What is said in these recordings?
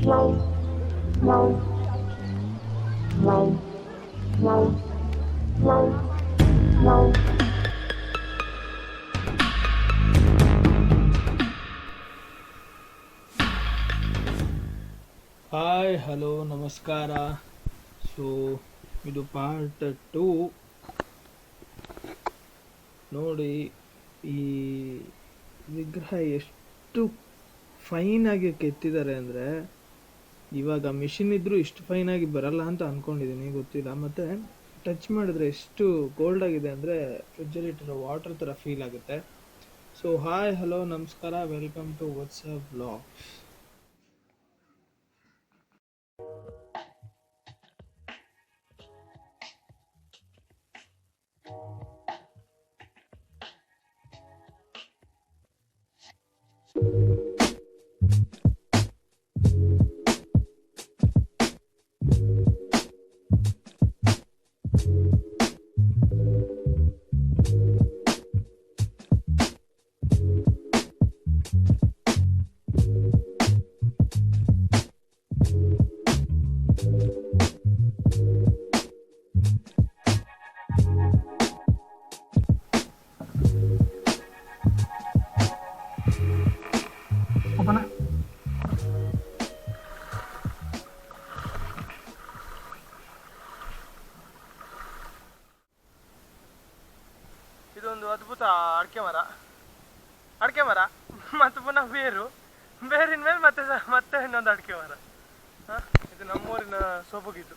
Hi hello ನಮಸ್ಕಾರ. So ಇದು part 2. ನೋಡಿ, ಈ ವಿಗ್ರಹ ಎಷ್ಟು ಫೈನಾಗಿ ಕೆತ್ತಿದ್ದಾರೆ ಅಂದರೆ, ಇವಾಗ ಮಿಷಿನ್ ಇದ್ದರೂ ಇಷ್ಟು ಫೈನಾಗಿ ಬರಲ್ಲ ಅಂತ ಅಂದ್ಕೊಂಡಿದ್ದೀನಿ, ಗೊತ್ತಿಲ್ಲ. ಮತ್ತು ಟಚ್ ಮಾಡಿದ್ರೆ ಎಷ್ಟು ಗೋಲ್ಡ್ ಆಗಿದೆ ಅಂದರೆ ಫ್ರಿಜ್ಜಲ್ಲಿ ಇಟ್ಟಿರೋ ವಾಟರ್ ಥರ ಫೀಲ್ ಆಗುತ್ತೆ. ಸೊ ಹಾಯ್ ಹಲೋ ನಮಸ್ಕಾರ, ವೆಲ್ಕಮ್ ಟು ವಾಟ್ಸಪ್ ಬ್ಲಾಗ್ಸ್. ಇದೊಂದು ಅದ್ಭುತ ಅಡಿಕೆ ಮರ ಮತ್ತು ಪುನಃ ಬೇರಿನ ಮೇಲೆ ಮತ್ತೆ ಇನ್ನೊಂದು ಅಡಿಕೆ ಮರ. ಇದು ನಮ್ಮೂರಿನ ಸೊಬಗಿದು.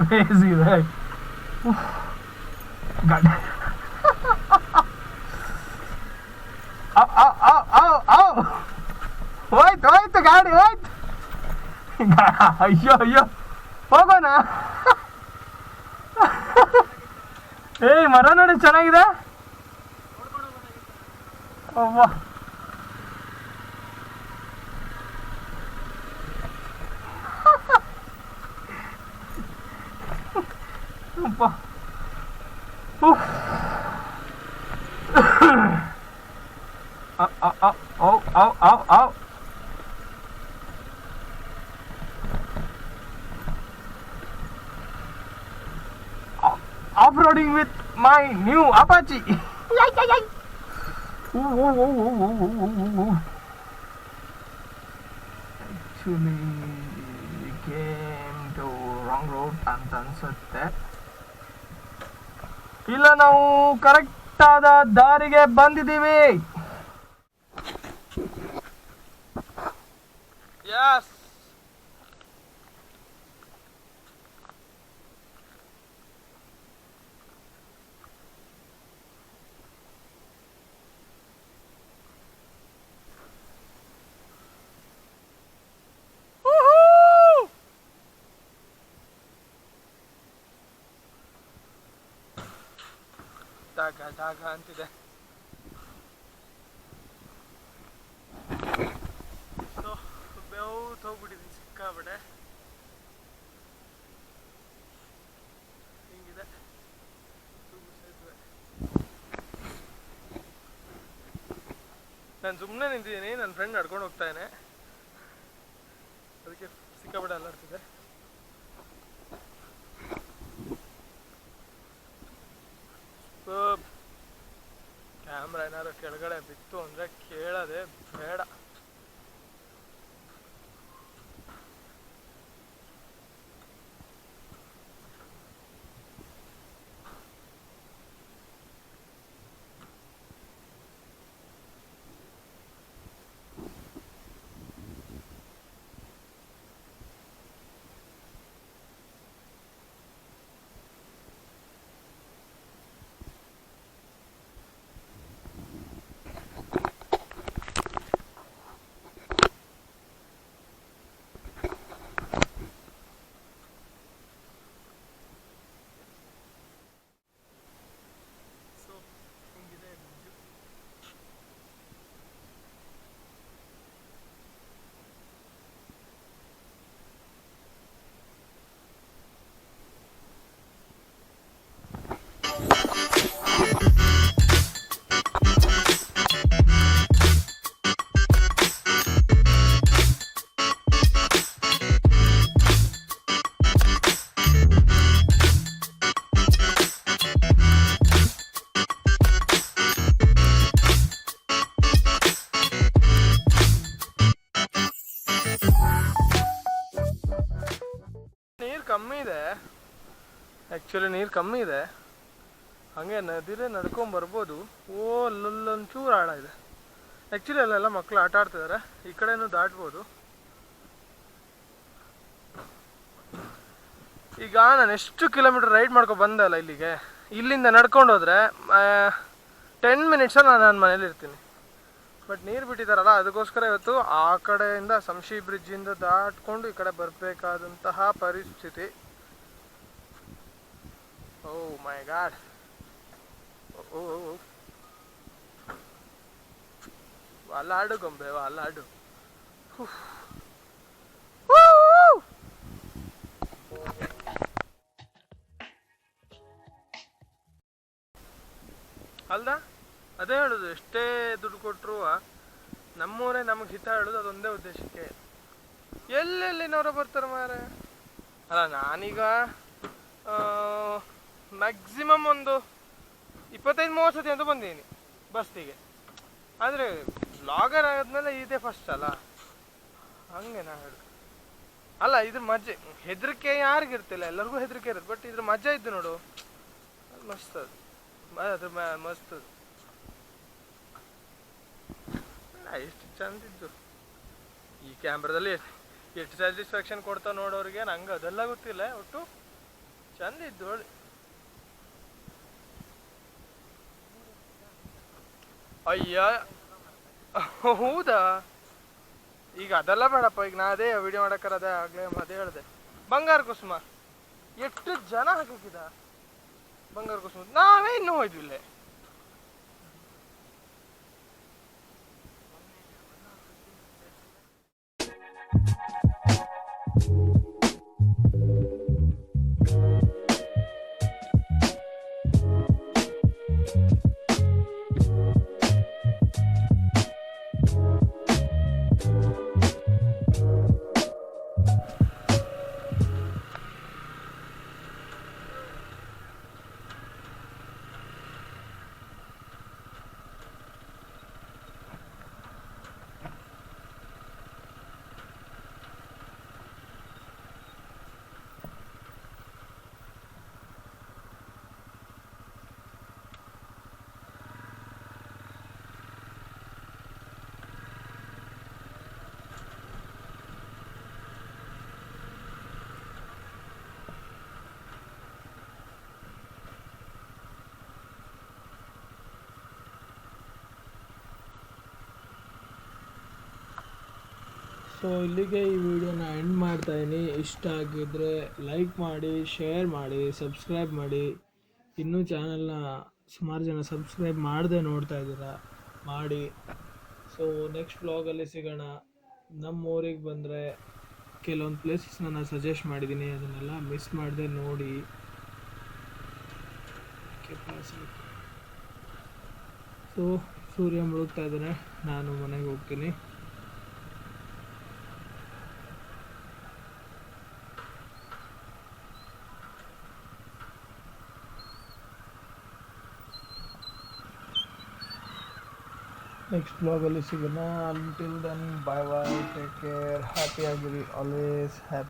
Crazy, right? God. ಹೋಯ್ತು ಗಾಡಿ, ಹೋಯ್ತು. ಅಯ್ಯೋ ಹೋಗೋಣ. ಮರ ನೋಡಿ ಚೆನ್ನಾಗಿದೆ. ಅವ್ವ, off-roading with my new Apache. Actually, we came to wrong road ಅಂತ ಅನ್ಸುತ್ತೆ. ಇಲ್ಲ, ನಾವು ಕರೆಕ್ಟ್ ಆದ ದಾರಿಗೆ ಬಂದಿದ್ದೀವಿ. ಯಸ್, ಜಾಗ ಅಂತಿದೆ. ಸೊ ಬೆವ್ತು ಹೋಗ್ಬಿಟ್ಟಿದ್ದೀನಿ ಸಿಕ್ಕಾಬಿಡೆ. ಹಿಂಗಿದೆ ಸೇತುವೆ. ನಾನು ಸುಮ್ಮನೆ ನಿಂತಿದ್ದೀನಿ, ನನ್ನ ಫ್ರೆಂಡ್ ನಡ್ಕೊಂಡು ಹೋಗ್ತಾಯಿದ್ದಾನೆ, ಅದಕ್ಕೆ ಸಿಕ್ಕಾಬಿಡೆ ಅಲ್ಲಾಡ್ತಿದೆ. ಕ್ಯಾಮ್ರಾ ಏನಾದ್ರು ಕೆಳಗಡೆ ಬಿತ್ತು ಅಂದರೆ ಕೇಳೋದೇ ಬೇಡ. ಕಮ್ಮಿ ಇದೆ, ಆ್ಯಕ್ಚುಲಿ ನೀರು ಕಮ್ಮಿ ಇದೆ, ಹಾಗೆ ನದಿಲೇ ನಡ್ಕೊಂಡು ಬರ್ಬೋದು. ಓ ಅಲ್ಲೊಂಚೂರು ಆಳ ಇದೆ. ಆ್ಯಕ್ಚುಲಿ ಅಲ್ಲೆಲ್ಲ ಮಕ್ಕಳು ಆಟ ಆಡ್ತಿದ್ದಾರೆ, ಈ ಕಡೆನೂ ದಾಟ್ಬೋದು. ಈಗ ನಾನು ಎಷ್ಟು ಕಿಲೋಮೀಟರ್ ರೈಡ್ ಮಾಡ್ಕೊಂಡು ಬಂದೆ ಅಲ್ಲ ಇಲ್ಲಿಗೆ, ಇಲ್ಲಿಂದ ನಡ್ಕೊಂಡು ಹೋದರೆ 10 ಮಿನಿಟ್ಸಲ್ಲಿ ನಾನು ನನ್ನ ಮನೇಲಿ ಇರ್ತೀನಿ. ಬಟ್ ನೀರು ಬಿಟ್ಟಿದ್ದಾರಲ್ಲ, ಅದಕ್ಕೋಸ್ಕರ ಇವತ್ತು ಆ ಕಡೆಯಿಂದ ಸಂಶಿ ಬ್ರಿಡ್ಜಿಂದ ದಾಟ್ಕೊಂಡು ಈ ಕಡೆ ಬರಬೇಕಾದಂತಹ ಪರಿಸ್ಥಿತಿ. ಓ ಮೈ ಗಾಡ್, ಓ ವಾಲಾಡು ಗೊಂಬೆ ವಾಲಾಡು. ಅಲ್ದ ಅದೇ ಹೇಳೋದು, ಎಷ್ಟೇ ದುಡ್ಡು ಕೊಟ್ಟರು ನಮ್ಮೂರೇ ನಮಗೆ ಹಿತ ಹೇಳೋದು ಅದೊಂದೇ ಉದ್ದೇಶಕ್ಕೆ. ಎಲ್ಲೆಲ್ಲಿನವರ ಬರ್ತಾರೆ ಮಾರೆ. ಅಲ್ಲ ನಾನೀಗ ಮ್ಯಾಕ್ಸಿಮಮ್ ಒಂದು 25-30 ಸತಿ ಅಂತ ಬಂದಿದ್ದೀನಿ ಬಸ್ಸಿಗೆ. ಆದರೆ ವ್ಲಾಗರ್ ಆದ್ಮೇಲೆ ಇದೇ ಫಸ್ಟ್ ಅಲ್ಲ, ಹಂಗೆ ನಾ ಹೇಳುದು. ಅಲ್ಲ ಇದ್ರ ಮಜೆ, ಹೆದರಿಕೆ ಯಾರಿಗಿರ್ತಿಲ್ಲ, ಎಲ್ಲರಿಗೂ ಹೆದರಿಕೆ ಇರುತ್ತೆ. ಬಟ್ ಇದ್ರ ಮಜಾ ಇದ್ದು ನೋಡು, ಮಸ್ತ್ ಅದು, ಅದ್ರ ಮಸ್ತ್ ಅದು. ಎಷ್ಟು ಚಂದಿದ್ದು ಈ ಕ್ಯಾಮ್ರಾದಲ್ಲಿ, ಎಷ್ಟು ಸ್ಯಾಟಿಸ್ಫ್ಯಾಕ್ಷನ್ ಕೊಡ್ತಾ ನೋಡೋರಿಗೆ. ನಂಗೆ ಅದೆಲ್ಲ ಗೊತ್ತಿಲ್ಲ, ಒಟ್ಟು ಚಂದ ಇದ್ದು ಹೇಳಿ. ಅಯ್ಯ ಹೌದಾ, ಈಗ ಅದೆಲ್ಲ ಬೇಡಪ್ಪ. ಈಗ ನಾ ಅದೇ ವಿಡಿಯೋ ಮಾಡಕ್ಕಾರ ಅದೇ ಆಗ್ಲೇ ಅದೇ ಹೇಳಿದೆ. ಬಂಗಾರ ಕುಸುಮ ಎಷ್ಟು ಜನ ಹಾಕಿದ ಬಂಗಾರ ಕುಸುಮ, ನಾವೇ ಇನ್ನೂ ಹೋಯ್ದ್ವಿಲ್ಲ. ಸೊ ಇಲ್ಲಿಗೆ ಈ ವಿಡಿಯೋನ ಎಂಡ್ ಮಾಡ್ತಾಯಿದ್ದೀನಿ. ಇಷ್ಟ ಆಗಿದ್ದರೆ ಲೈಕ್ ಮಾಡಿ, ಶೇರ್ ಮಾಡಿ, ಸಬ್ಸ್ಕ್ರೈಬ್ ಮಾಡಿ. ಇನ್ನೂ ಚಾನಲ್ನ ಸುಮಾರು ಜನ ಸಬ್ಸ್ಕ್ರೈಬ್ ಮಾಡದೆ ನೋಡ್ತಾ ಇದ್ದೀರಾ, ಮಾಡಿ. ಸೊ ನೆಕ್ಸ್ಟ್ ವ್ಲಾಗಲ್ಲಿ ಸಿಗೋಣ. ನಮ್ಮ ಊರಿಗೆ ಬಂದರೆ ಕೆಲವೊಂದು ಪ್ಲೇಸಸ್ನ ನಾನು ಸಜೆಸ್ಟ್ ಮಾಡಿದ್ದೀನಿ, ಅದನ್ನೆಲ್ಲ ಮಿಸ್ ಮಾಡದೆ ನೋಡಿ. ಸೊ ಸೂರ್ಯ ಮುಳುಗ್ತಾ ಇದ್ದಾನೆ, ನಾನು ಮನೆಗೆ ಹೋಗ್ತೀನಿ. ನೆಕ್ಸ್ಟ್ ಬ್ಲಾಗಲ್ಲಿ ಸಿಗೋಣ. ಅಂಟಿಲ್ ದೆನ್ ಬಾಯ್ ಬಾಯ್, ಟೇಕ್ ಕೇರ್, ಹ್ಯಾಪಿ ಆಗಿರಿ, ಆಲ್ವೇಸ್ ಹ್ಯಾಪಿ.